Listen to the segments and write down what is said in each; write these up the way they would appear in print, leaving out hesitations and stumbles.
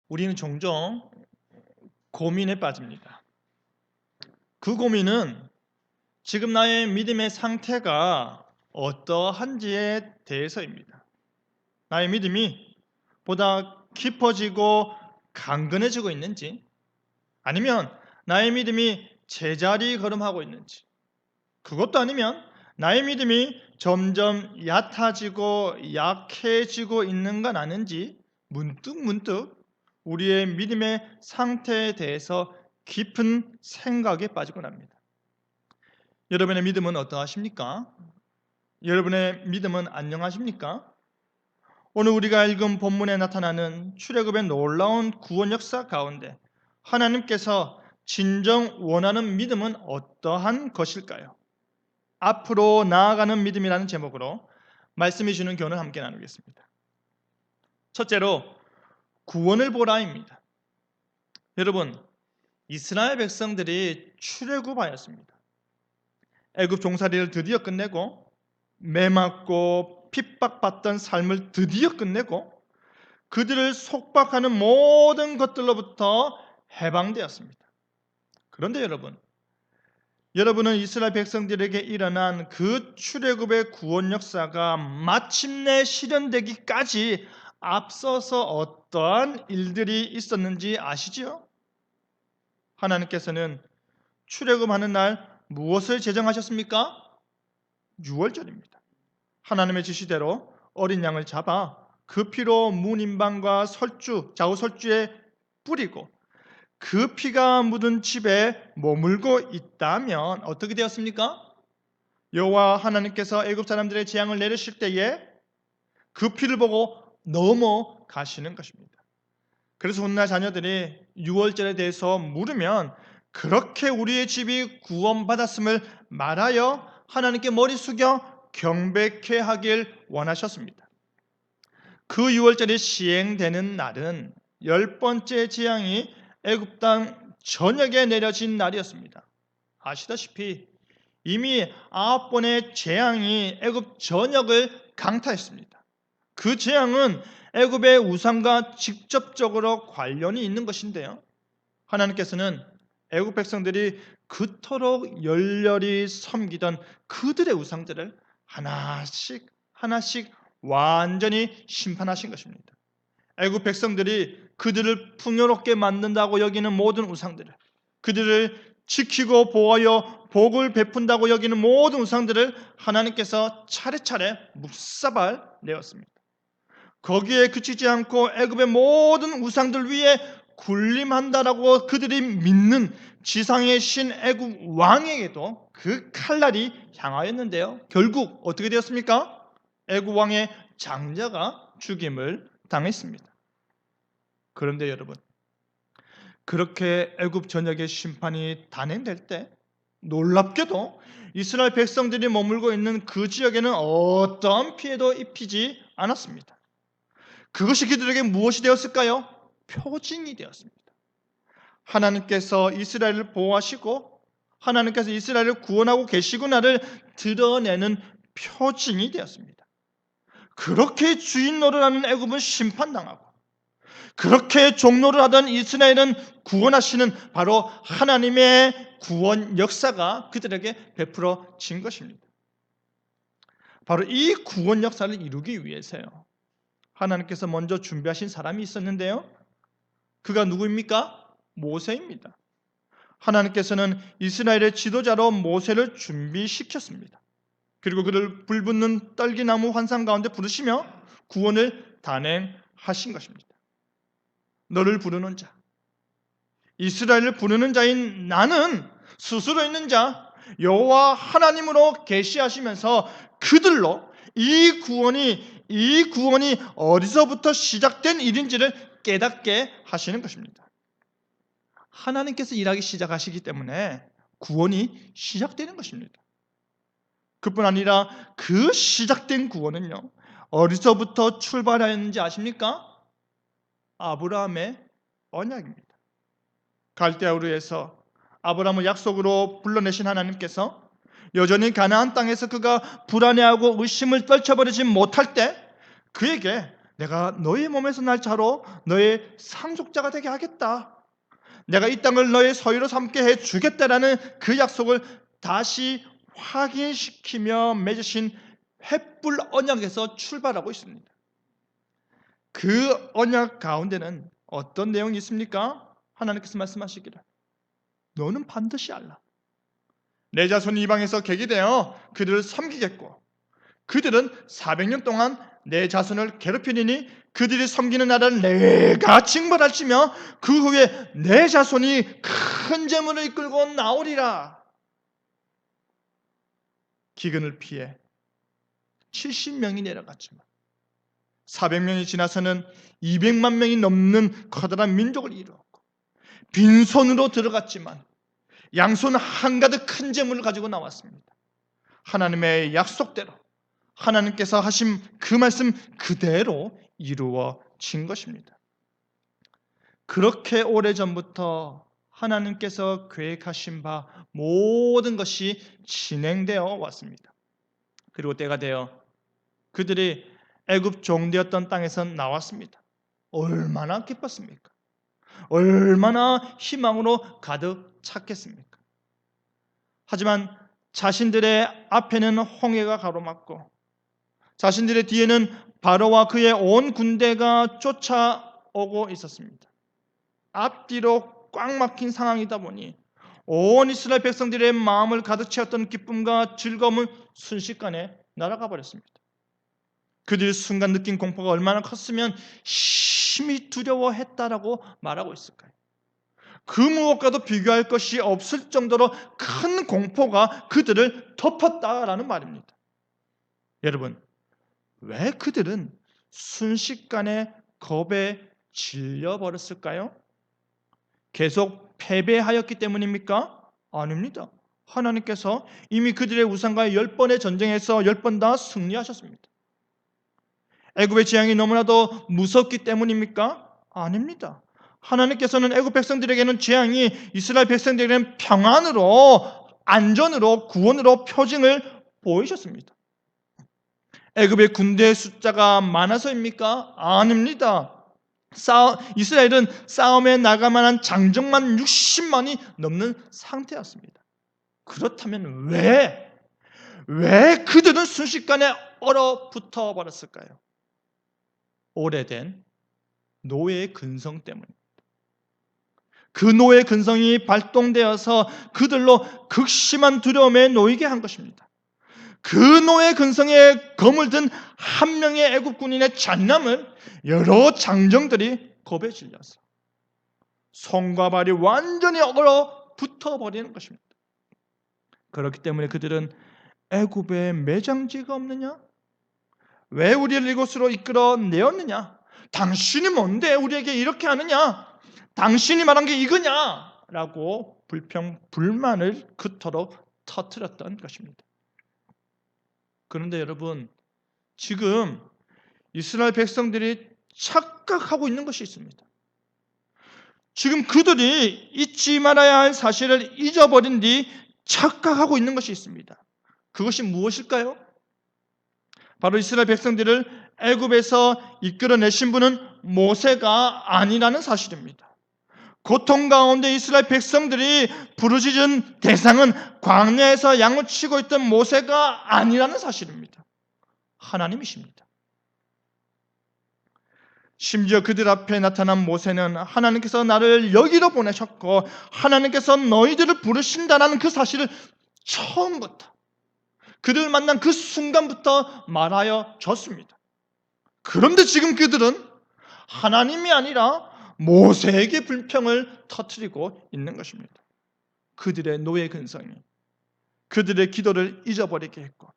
우리는 종종 고민에 빠집니다. 그 고민은 지금 나의 믿음의 상태가 어떠한지에 대해서입니다. 나의 믿음이 보다 깊어지고 강건해지고 있는지, 아니면 나의 믿음이 제자리 걸음하고 있는지, 그것도 아니면 나의 믿음이 점점 얕아지고 약해지고 있는 건 아닌지 문득문득 우리의 믿음의 상태에 대해서 깊은 생각에 빠지곤 합니다. 여러분의 믿음은 어떠하십니까? 여러분의 믿음은 안녕하십니까? 오늘 우리가 읽은 본문에 나타나는 출애굽의 놀라운 구원 역사 가운데 하나님께서 진정 원하는 믿음은 어떠한 것일까요? 앞으로 나아가는 믿음이라는 제목으로 말씀해 주는 교훈을 함께 나누겠습니다. 첫째로 구원을 보라입니다. 여러분, 이스라엘 백성들이 출애굽하였습니다. 애굽 종살이를 드디어 끝내고 매맞고 핍박받던 삶을 드디어 끝내고 그들을 속박하는 모든 것들로부터 해방되었습니다. 그런데 여러분은 이스라엘 백성들에게 일어난 그 출애굽의 구원 역사가 마침내 실현되기까지 앞서서 어떠한 일들이 있었는지 아시지요? 하나님께서는 출애굽하는 날 무엇을 제정하셨습니까? 유월절입니다. 하나님의 지시대로 어린 양을 잡아 그 피로 문인방과 좌우 설주에 뿌리고 그 피가 묻은 집에 머물고 있다면 어떻게 되었습니까? 여호와 하나님께서 애굽 사람들의 재앙을 내리실 때에 그 피를 보고 넘어가시는 것입니다. 그래서 훗날 자녀들이 유월절에 대해서 물으면 그렇게 우리의 집이 구원받았음을 말하여 하나님께 머리 숙여 경배케 하길 원하셨습니다. 그 유월절이 시행되는 날은 10번째 재앙이 애굽 땅 전역에 내려진 날이었습니다. 아시다시피 이미 9번의 재앙이 애굽 전역을 강타했습니다. 그 재앙은 애굽의 우상과 직접적으로 관련이 있는 것인데요. 하나님께서는 애굽 백성들이 그토록 열렬히 섬기던 그들의 우상들을 하나씩 완전히 심판하신 것입니다. 애굽 백성들이 그들을 풍요롭게 만든다고 여기는 모든 우상들을, 그들을 지키고 보호하여 복을 베푼다고 여기는 모든 우상들을 하나님께서 차례차례 묵사발 내었습니다. 거기에 그치지 않고 애굽의 모든 우상들 위에 군림한다라고 그들이 믿는 지상의 신 애굽 왕에게도 그 칼날이 향하였는데요. 결국 어떻게 되었습니까? 애굽 왕의 장자가 죽임을 당했습니다. 그런데 여러분, 그렇게 애굽 전역의 심판이 단행될 때 놀랍게도 이스라엘 백성들이 머물고 있는 그 지역에는 어떠한 피해도 입히지 않았습니다. 그것이 그들에게 무엇이 되었을까요? 표징이 되었습니다. 하나님께서 이스라엘을 보호하시고 하나님께서 이스라엘을 구원하고 계시구나를 드러내는 표징이 되었습니다. 그렇게 주인 노릇하는 애굽은 심판당하고 그렇게 종노를 하던 이스라엘은 구원하시는 바로 하나님의 구원 역사가 그들에게 베풀어진 것입니다. 바로 이 구원 역사를 이루기 위해서요, 하나님께서 먼저 준비하신 사람이 있었는데요. 그가 누구입니까? 모세입니다. 하나님께서는 이스라엘의 지도자로 모세를 준비시켰습니다. 그리고 그를 불붙는 떨기나무 환상 가운데 부르시며 구원을 단행하신 것입니다. 너를 부르는 자, 이스라엘을 부르는 자인 나는 스스로 있는 자 여호와 하나님으로 계시하시면서 그들로 이 구원이 어디서부터 시작된 일인지를 깨닫게 하시는 것입니다. 하나님께서 일하기 시작하시기 때문에 구원이 시작되는 것입니다. 그뿐 아니라 그 시작된 구원은요, 어디서부터 출발하였는지 아십니까? 아브라함의 언약입니다. 갈대아 우르에서 아브라함을 약속으로 불러내신 하나님께서 여전히 가나안 땅에서 그가 불안해하고 의심을 떨쳐버리지 못할 때 그에게 내가 너의 몸에서 날 자로 너의 상속자가 되게 하겠다. 내가 이 땅을 너의 소유로 삼게 해주겠다라는 그 약속을 다시 확인시키며 맺으신 횃불 언약에서 출발하고 있습니다. 그 언약 가운데는 어떤 내용이 있습니까? 하나님께서 말씀하시기를 너는 반드시 알라. 내 자손이 이방에서 객이 되어 그들을 섬기겠고 그들은 400년 동안 내 자손을 괴롭히니 그들이 섬기는 나라를 내가 징벌할지며 그 후에 내 자손이 큰 재물을 이끌고 나오리라. 기근을 피해 70명이 내려갔지만 400명이 지나서는 200만 명이 넘는 커다란 민족을 이루었고 빈손으로 들어갔지만 양손 한가득 큰 재물을 가지고 나왔습니다. 하나님의 약속대로 하나님께서 하신 그 말씀 그대로 이루어진 것입니다. 그렇게 오래전부터 하나님께서 계획하신 바 모든 것이 진행되어 왔습니다. 그리고 때가 되어 그들이 애굽 종되었던 땅에서 나왔습니다. 얼마나 기뻤습니까? 얼마나 희망으로 가득 찼겠습니까? 하지만 자신들의 앞에는 홍해가 가로막고 자신들의 뒤에는 바로와 그의 온 군대가 쫓아오고 있었습니다. 앞뒤로 꽉 막힌 상황이다 보니 온 이스라엘 백성들의 마음을 가득 채웠던 기쁨과 즐거움은 순식간에 날아가 버렸습니다. 그들이 순간 느낀 공포가 얼마나 컸으면 심히 두려워했다라고 말하고 있을까요? 그 무엇과도 비교할 것이 없을 정도로 큰 공포가 그들을 덮었다라는 말입니다. 여러분, 왜 그들은 순식간에 겁에 질려버렸을까요? 계속 패배하였기 때문입니까? 아닙니다. 하나님께서 이미 그들의 우상과의 10번의 전쟁에서 10번 다 승리하셨습니다. 애굽의 재앙이 너무나도 무섭기 때문입니까? 아닙니다. 하나님께서는 애굽 백성들에게는 재앙이 이스라엘 백성들에게는 평안으로 안전으로 구원으로 표징을 보이셨습니다. 애굽의 군대의 숫자가 많아서입니까? 아닙니다. 이스라엘은 싸움에 나가만한 장정만 60만이 넘는 상태였습니다. 그렇다면 왜 그들은 순식간에 얼어붙어 버렸을까요? 오래된 노예의 근성 때문입니다. 그 노예의 근성이 발동되어서 그들로 극심한 두려움에 놓이게 한 것입니다. 그 노예 근성에 검을 든 한 명의 애굽 군인의 잔인함을 여러 장정들이 겁에 질려서 손과 발이 완전히 얼어붙어 버리는 것입니다. 그렇기 때문에 그들은 애굽에 매장지가 없느냐? 왜 우리를 이곳으로 이끌어 내었느냐? 당신이 뭔데 우리에게 이렇게 하느냐? 당신이 말한 게 이거냐? 라고 불만을 그토록 터뜨렸던 것입니다. 그런데 여러분, 지금 이스라엘 백성들이 착각하고 있는 것이 있습니다. 지금 그들이 잊지 말아야 할 사실을 잊어버린 뒤 착각하고 있는 것이 있습니다. 그것이 무엇일까요? 바로 이스라엘 백성들을 애굽에서 이끌어내신 분은 모세가 아니라는 사실입니다. 고통 가운데 이스라엘 백성들이 부르짖은 대상은 광야에서 양을 치고 있던 모세가 아니라는 사실입니다. 하나님이십니다. 심지어 그들 앞에 나타난 모세는 하나님께서 나를 여기로 보내셨고 하나님께서 너희들을 부르신다라는 그 사실을 처음부터 그들을 만난 그 순간부터 말하여 줬습니다. 그런데 지금 그들은 하나님이 아니라 모세에게 불평을 터뜨리고 있는 것입니다. 그들의 노예 근성이 그들의 기도를 잊어버리게 했고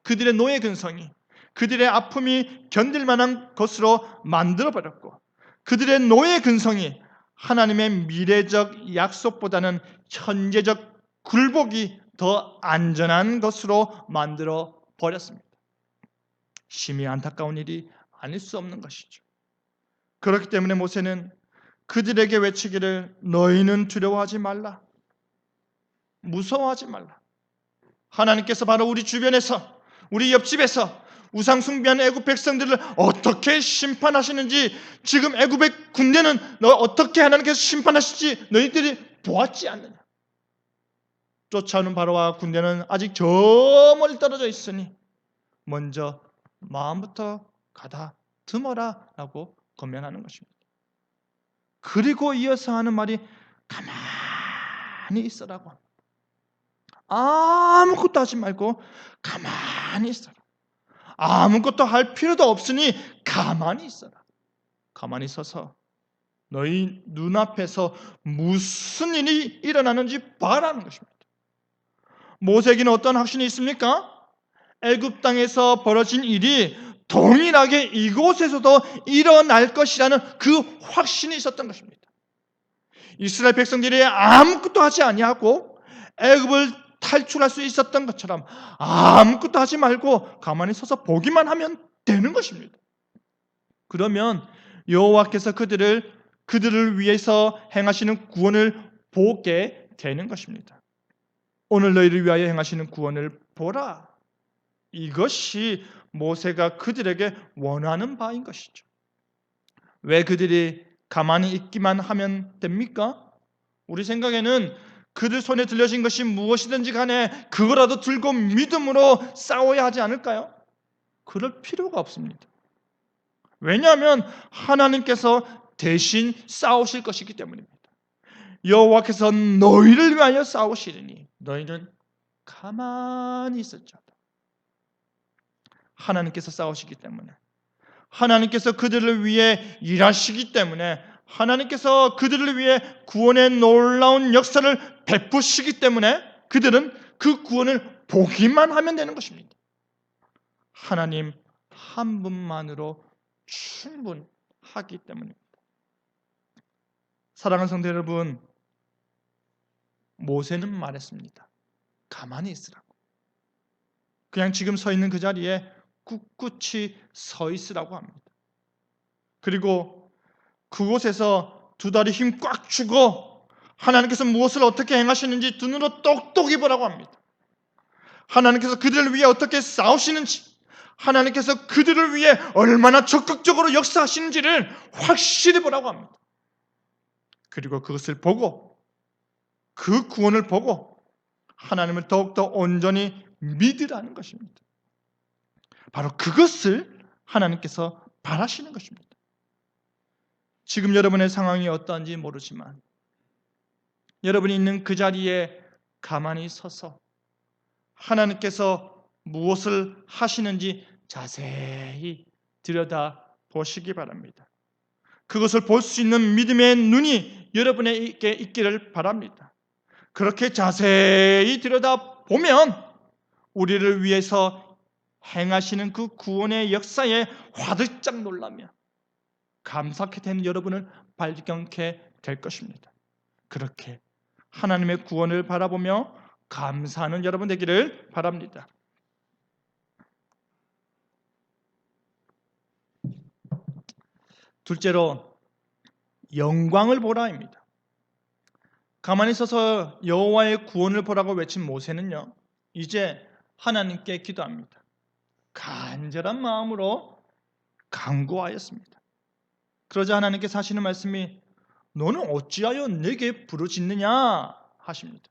그들의 노예 근성이 그들의 아픔이 견딜 만한 것으로 만들어버렸고 그들의 노예 근성이 하나님의 미래적 약속보다는 현재적 굴복이 더 안전한 것으로 만들어 버렸습니다. 심히 안타까운 일이 아닐 수 없는 것이죠. 그렇기 때문에 모세는 그들에게 외치기를 너희는 두려워하지 말라. 무서워하지 말라. 하나님께서 바로 우리 주변에서 우리 옆집에서 우상 숭배하는 애굽 백성들을 어떻게 심판하시는지, 지금 애굽의 군대는 너 어떻게 하나님께서 심판하실지 너희들이 보았지 않느냐. 쫓아오는 바로와 군대는 아직 저 멀리 떨어져 있으니 먼저 마음부터 가다듬어라 라고 권면하는 것입니다. 그리고 이어서 하는 말이 가만히 있으라고 합니다. 아무것도 하지 말고 가만히 있어라. 아무것도 할 필요도 없으니 가만히 있어라. 가만히 서서 너희 눈앞에서 무슨 일이 일어나는지 봐라는 것입니다. 모세에게는 어떤 확신이 있습니까? 애굽 땅에서 벌어진 일이 동일하게 이곳에서도 일어날 것이라는 그 확신이 있었던 것입니다. 이스라엘 백성들이 아무것도 하지 아니하고 애굽을 탈출할 수 있었던 것처럼 아무것도 하지 말고 가만히 서서 보기만 하면 되는 것입니다. 그러면 여호와께서 그들을 위해서 행하시는 구원을 보게 되는 것입니다. 오늘 너희를 위하여 행하시는 구원을 보라. 이것이 모세가 그들에게 원하는 바인 것이죠. 왜 그들이 가만히 있기만 하면 됩니까? 우리 생각에는 그들 손에 들려진 것이 무엇이든지 간에 그거라도 들고 믿음으로 싸워야 하지 않을까요? 그럴 필요가 없습니다. 왜냐하면 하나님께서 대신 싸우실 것이기 때문입니다. 여호와께서 너희를 위하여 싸우시리니 너희는 가만히 있을지어다. 하나님께서 싸우시기 때문에, 하나님께서 그들을 위해 일하시기 때문에, 하나님께서 그들을 위해 구원의 놀라운 역사를 베푸시기 때문에 그들은 그 구원을 보기만 하면 되는 것입니다. 하나님 한 분만으로 충분하기 때문입니다. 사랑하는 성도 여러분, 모세는 말했습니다. 가만히 있으라고. 그냥 지금 서 있는 그 자리에 꿋꿋이 서 있으라고 합니다. 그리고 그곳에서 두 다리 힘 꽉 주고 하나님께서 무엇을 어떻게 행하시는지 두 눈으로 똑똑히 보라고 합니다. 하나님께서 그들을 위해 어떻게 싸우시는지, 하나님께서 그들을 위해 얼마나 적극적으로 역사하시는지를 확실히 보라고 합니다. 그리고 그것을 보고, 그 구원을 보고 하나님을 더욱더 온전히 믿으라는 것입니다. 바로 그것을 하나님께서 바라시는 것입니다. 지금 여러분의 상황이 어떠한지 모르지만 여러분이 있는 그 자리에 가만히 서서 하나님께서 무엇을 하시는지 자세히 들여다보시기 바랍니다. 그것을 볼 수 있는 믿음의 눈이 여러분에게 있기를 바랍니다. 그렇게 자세히 들여다보면 우리를 위해서 행하시는 그 구원의 역사에 화들짝 놀라며 감사케 되는 여러분을 발견케 될 것입니다. 그렇게 하나님의 구원을 바라보며 감사하는 여러분 되기를 바랍니다. 둘째로 영광을 보라입니다. 가만히 서서 여호와의 구원을 보라고 외친 모세는요, 이제 하나님께 기도합니다. 간절한 마음으로 간구하였습니다. 그러자 하나님께서 하시는 말씀이 너는 어찌하여 내게 부르짖느냐 하십니다.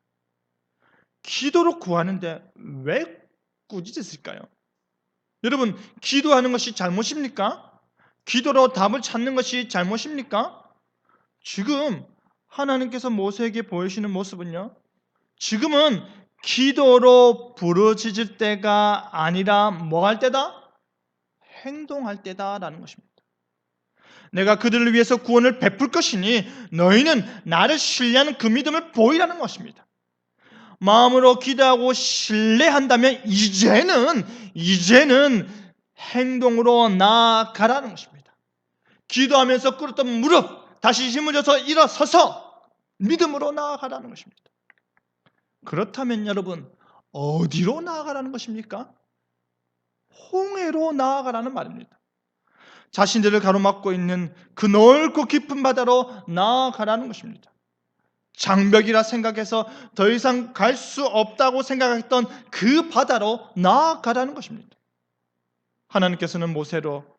기도로 구하는데 왜 꾸짖으실까요? 여러분, 기도하는 것이 잘못입니까? 기도로 답을 찾는 것이 잘못입니까? 지금 하나님께서 모세에게 보이시는 모습은요, 지금은 기도로 부르짖을 때가 아니라 뭐 할 때다? 행동할 때다라는 것입니다. 내가 그들을 위해서 구원을 베풀 것이니 너희는 나를 신뢰하는 그 믿음을 보이라는 것입니다. 마음으로 기도하고 신뢰한다면 이제는 행동으로 나아가라는 것입니다. 기도하면서 꿇었던 무릎 다시 힘을 줘서 일어서서 믿음으로 나아가라는 것입니다. 그렇다면 여러분, 어디로 나아가라는 것입니까? 홍해로 나아가라는 말입니다. 자신들을 가로막고 있는 그 넓고 깊은 바다로 나아가라는 것입니다. 장벽이라 생각해서 더 이상 갈 수 없다고 생각했던 그 바다로 나아가라는 것입니다. 하나님께서는 모세로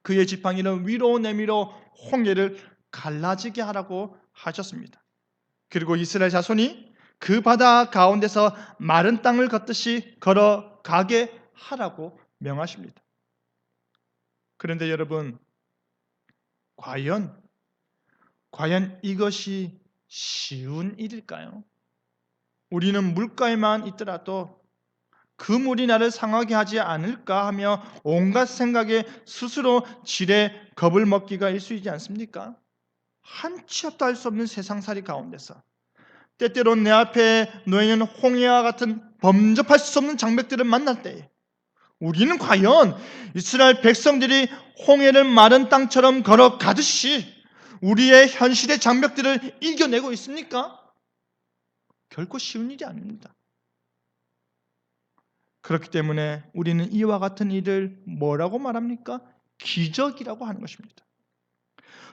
그의 지팡이를 위로 내밀어 홍해를 갈라지게 하라고 하셨습니다. 그리고 이스라엘 자손이 그 바다 가운데서 마른 땅을 걷듯이 걸어가게 하라고 명하십니다. 그런데 여러분, 과연 이것이 쉬운 일일까요? 우리는 물가에만 있더라도 그 물이 나를 상하게 하지 않을까 하며 온갖 생각에 스스로 지레 겁을 먹기가 일쑤이지 않습니까? 한치 앞도 할 수 없는 세상살이 가운데서 때때로 내 앞에 놓여있는 홍해와 같은 범접할 수 없는 장벽들을 만날 때에 우리는 과연 이스라엘 백성들이 홍해를 마른 땅처럼 걸어가듯이 우리의 현실의 장벽들을 이겨내고 있습니까? 결코 쉬운 일이 아닙니다. 그렇기 때문에 우리는 이와 같은 일을 뭐라고 말합니까? 기적이라고 하는 것입니다.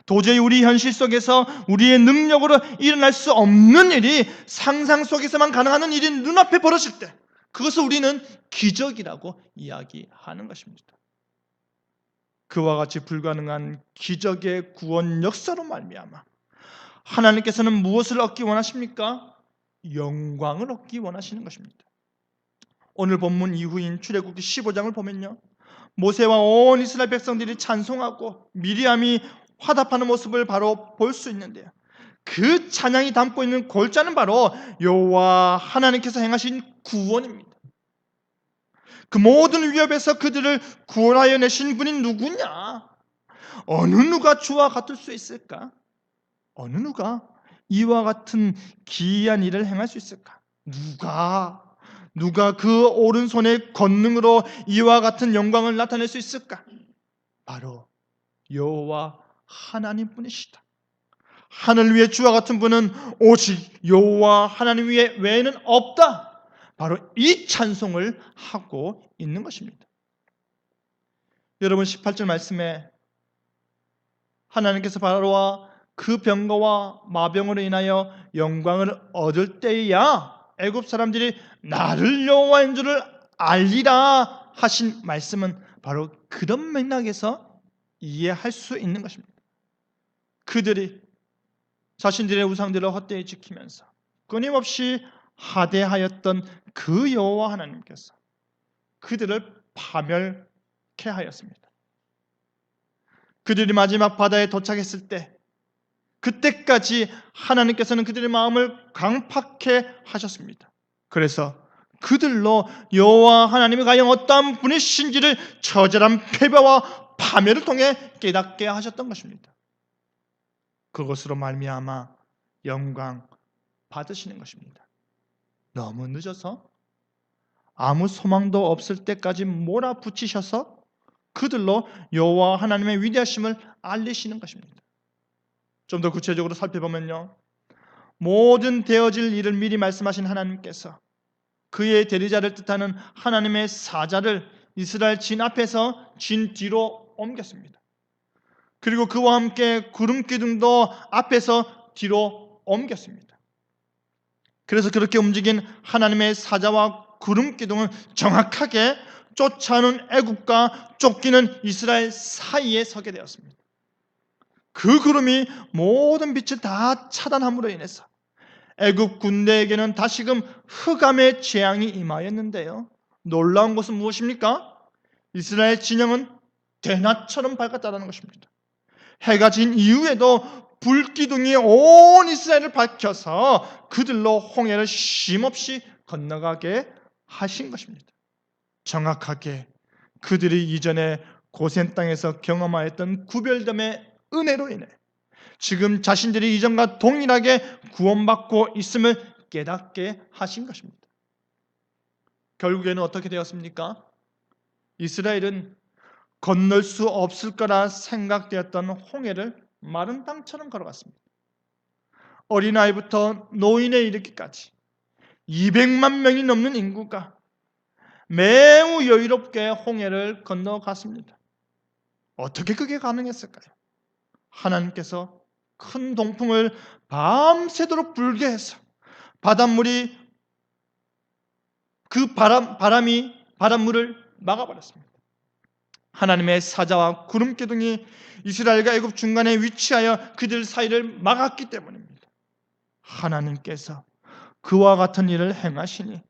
도저히 우리 현실 속에서 우리의 능력으로 일어날 수 없는 일이 상상 속에서만 가능한 일이 눈앞에 벌어질 때 그것을 우리는 기적이라고 이야기하는 것입니다. 그와 같이 불가능한 기적의 구원 역사로 말미암아 하나님께서는 무엇을 얻기 원하십니까? 영광을 얻기 원하시는 것입니다. 오늘 본문 이후인 출애굽기 15장을 보면요, 모세와 온 이스라엘 백성들이 찬송하고 미리암이 화답하는 모습을 바로 볼 수 있는데요, 그 찬양이 담고 있는 골자는 바로 여호와 하나님께서 행하신 구원입니다. 그 모든 위협에서 그들을 구원하여 내신 분이 누구냐? 어느 누가 주와 같을 수 있을까? 어느 누가 이와 같은 기이한 일을 행할 수 있을까? 누가 그 오른손의 권능으로 이와 같은 영광을 나타낼 수 있을까? 바로 여호와 하나님뿐이시다. 하늘 위에 주와 같은 분은 오직 여호와 하나님 외에는 없다. 바로 이 찬송을 하고 있는 것입니다. 여러분, 18절 말씀에 하나님께서 바로와 그 병거와 마병으로 인하여 영광을 얻을 때야 애굽 사람들이 나를 여호와인 줄을 알리라 하신 말씀은 바로 그런 맥락에서 이해할 수 있는 것입니다. 그들이 자신들의 우상들을 헛되이 지키면서 끊임없이 하대하였던 그 여호와 하나님께서 그들을 파멸케 하였습니다. 그들이 마지막 바다에 도착했을 때 그때까지 하나님께서는 그들의 마음을 강팍해 하셨습니다. 그래서 그들로 여호와 하나님이 과연 어떠한 분이신지를 처절한 패배와 파멸을 통해 깨닫게 하셨던 것입니다. 그것으로 말미암아 영광 받으시는 것입니다. 너무 늦어서 아무 소망도 없을 때까지 몰아붙이셔서 그들로 여호와 하나님의 위대하심을 알리시는 것입니다. 좀 더 구체적으로 살펴보면요, 모든 되어질 일을 미리 말씀하신 하나님께서 그의 대리자를 뜻하는 하나님의 사자를 이스라엘 진 앞에서 진 뒤로 옮겼습니다. 그리고 그와 함께 구름 기둥도 앞에서 뒤로 옮겼습니다. 그래서 그렇게 움직인 하나님의 사자와 구름 기둥은 정확하게 쫓아오는 애굽과 쫓기는 이스라엘 사이에 서게 되었습니다. 그 구름이 모든 빛을 다 차단함으로 인해서 애굽 군대에게는 다시금 흑암의 재앙이 임하였는데요, 놀라운 것은 무엇입니까? 이스라엘 진영은 대낮처럼 밝았다는 것입니다. 해가 진 이후에도 불기둥이 온 이스라엘을 밝혀서 그들로 홍해를 쉼없이 건너가게 하신 것입니다. 정확하게 그들이 이전에 고센 땅에서 경험하였던 구별됨의 은혜로 인해 지금 자신들이 이전과 동일하게 구원받고 있음을 깨닫게 하신 것입니다. 결국에는 어떻게 되었습니까? 이스라엘은 건널 수 없을 거라 생각되었던 홍해를 마른 땅처럼 걸어갔습니다. 어린아이부터 노인에 이르기까지 200만 명이 넘는 인구가 매우 여유롭게 홍해를 건너갔습니다. 어떻게 그게 가능했을까요? 하나님께서 큰 동풍을 밤새도록 불게 해서 바닷물이 그 바닷물을 막아버렸습니다. 하나님의 사자와 구름 기둥이 이스라엘과 애굽 중간에 위치하여 그들 사이를 막았기 때문입니다. 하나님께서 그와 같은 일을 행하시니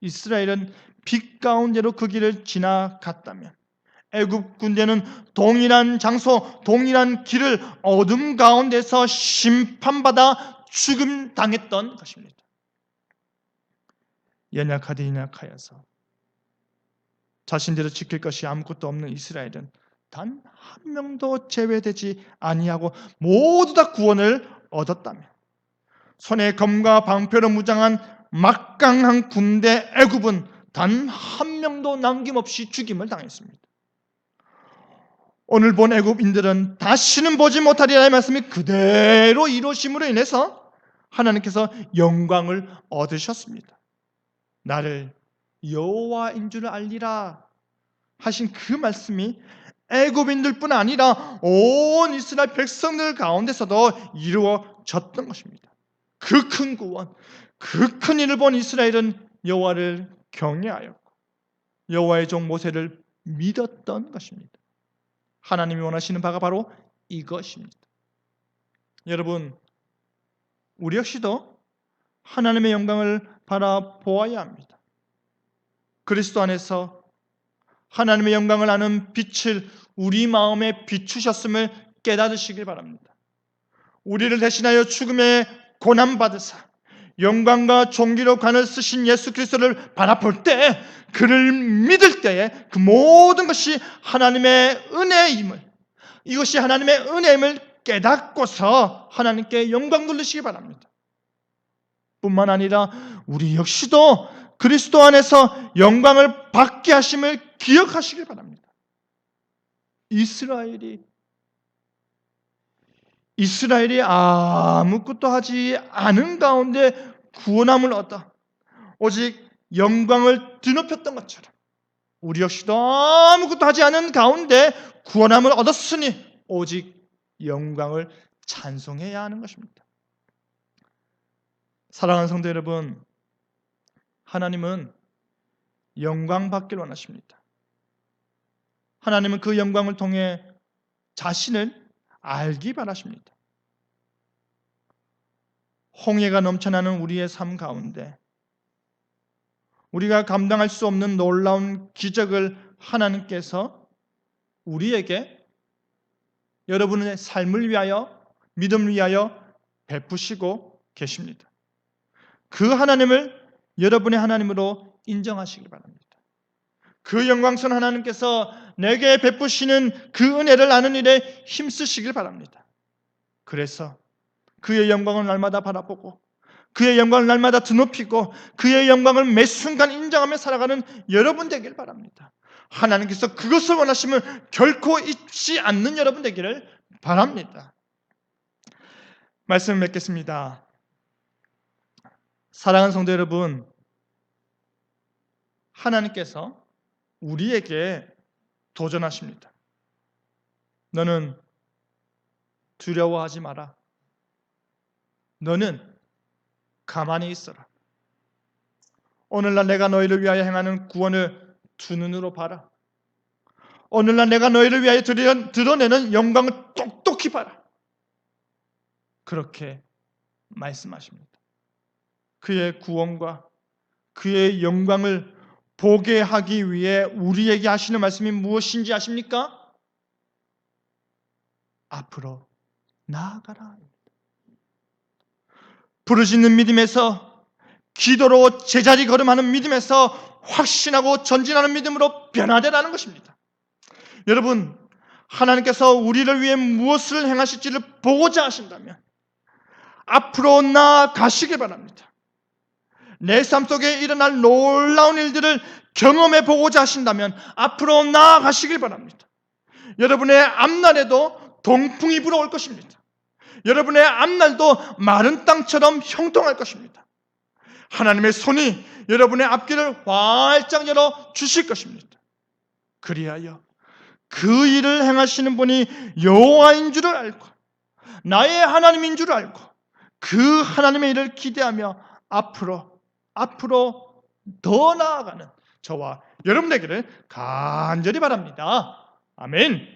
이스라엘은 빛 가운데로 그 길을 지나갔다면 애굽 군대는 동일한 장소, 동일한 길을 어둠 가운데서 심판받아 죽음 당했던 것입니다. 연약하여서 자신들을 지킬 것이 아무것도 없는 이스라엘은 단 한 명도 제외되지 아니하고 모두 다 구원을 얻었다며 손에 검과 방패로 무장한 막강한 군대 애굽은 단 한 명도 남김없이 죽임을 당했습니다. 오늘 본 애굽인들은 다시는 보지 못하리라의 말씀이 그대로 이루어짐으로 인해서 하나님께서 영광을 얻으셨습니다. 나를 여호와인 줄 알리라 하신 그 말씀이 애굽인들뿐 아니라 온 이스라엘 백성들 가운데서도 이루어졌던 것입니다. 그 큰 구원, 그 큰 일을 본 이스라엘은 여호와를 경외하였고 여호와의 종 모세를 믿었던 것입니다. 하나님이 원하시는 바가 바로 이것입니다. 여러분, 우리 역시도 하나님의 영광을 바라보아야 합니다. 그리스도 안에서 하나님의 영광을 아는 빛을 우리 마음에 비추셨음을 깨달으시길 바랍니다. 우리를 대신하여 죽음의 고난받으사 영광과 존귀로 관을 쓰신 예수 그리스도를 바라볼 때, 그를 믿을 때에 그 모든 것이 하나님의 은혜임을, 이것이 하나님의 은혜임을 깨닫고서 하나님께 영광 돌리시기 바랍니다. 뿐만 아니라 우리 역시도 그리스도 안에서 영광을 받게 하심을 기억하시길 바랍니다. 이스라엘이 아무것도 하지 않은 가운데 구원함을 얻어 오직 영광을 드높였던 것처럼 우리 역시도 아무것도 하지 않은 가운데 구원함을 얻었으니 오직 영광을 찬송해야 하는 것입니다. 사랑하는 성도 여러분, 하나님은 영광 받기를 원하십니다. 하나님은 그 영광을 통해 자신을 알기 바라십니다. 홍해가 넘쳐나는 우리의 삶 가운데 우리가 감당할 수 없는 놀라운 기적을 하나님께서 우리에게, 여러분의 삶을 위하여, 믿음을 위하여 베푸시고 계십니다. 그 하나님을 여러분의 하나님으로 인정하시기 바랍니다. 그 영광스러운 하나님께서 내게 베푸시는 그 은혜를 아는 일에 힘쓰시길 바랍니다. 그래서 그의 영광을 날마다 바라보고 그의 영광을 날마다 드높이고 그의 영광을 매 순간 인정하며 살아가는 여러분 되길 바랍니다. 하나님께서 그것을 원하시면 결코 잊지 않는 여러분 되기를 바랍니다. 말씀을 맺겠습니다. 사랑하는 성도 여러분, 하나님께서 우리에게 도전하십니다. 너는 두려워하지 마라. 너는 가만히 있어라. 오늘날 내가 너희를 위하여 행하는 구원을 두 눈으로 봐라. 오늘날 내가 너희를 위하여 드러내는 영광을 똑똑히 봐라. 그렇게 말씀하십니다. 그의 구원과 그의 영광을 보게 하기 위해 우리에게 하시는 말씀이 무엇인지 아십니까? 앞으로 나아가라. 부르짖는 믿음에서, 기도로 제자리 걸음하는 믿음에서 확신하고 전진하는 믿음으로 변화되라는 것입니다. 여러분, 하나님께서 우리를 위해 무엇을 행하실지를 보고자 하신다면 앞으로 나아가시기 바랍니다. 내 삶 속에 일어날 놀라운 일들을 경험해 보고자 하신다면 앞으로 나아가시길 바랍니다. 여러분의 앞날에도 동풍이 불어올 것입니다. 여러분의 앞날도 마른 땅처럼 형통할 것입니다. 하나님의 손이 여러분의 앞길을 활짝 열어 주실 것입니다. 그리하여 그 일을 행하시는 분이 여호와인 줄을 알고 나의 하나님인 줄을 알고 그 하나님의 일을 기대하며 앞으로 더 나아가는 저와 여러분 되기를 간절히 바랍니다. 아멘.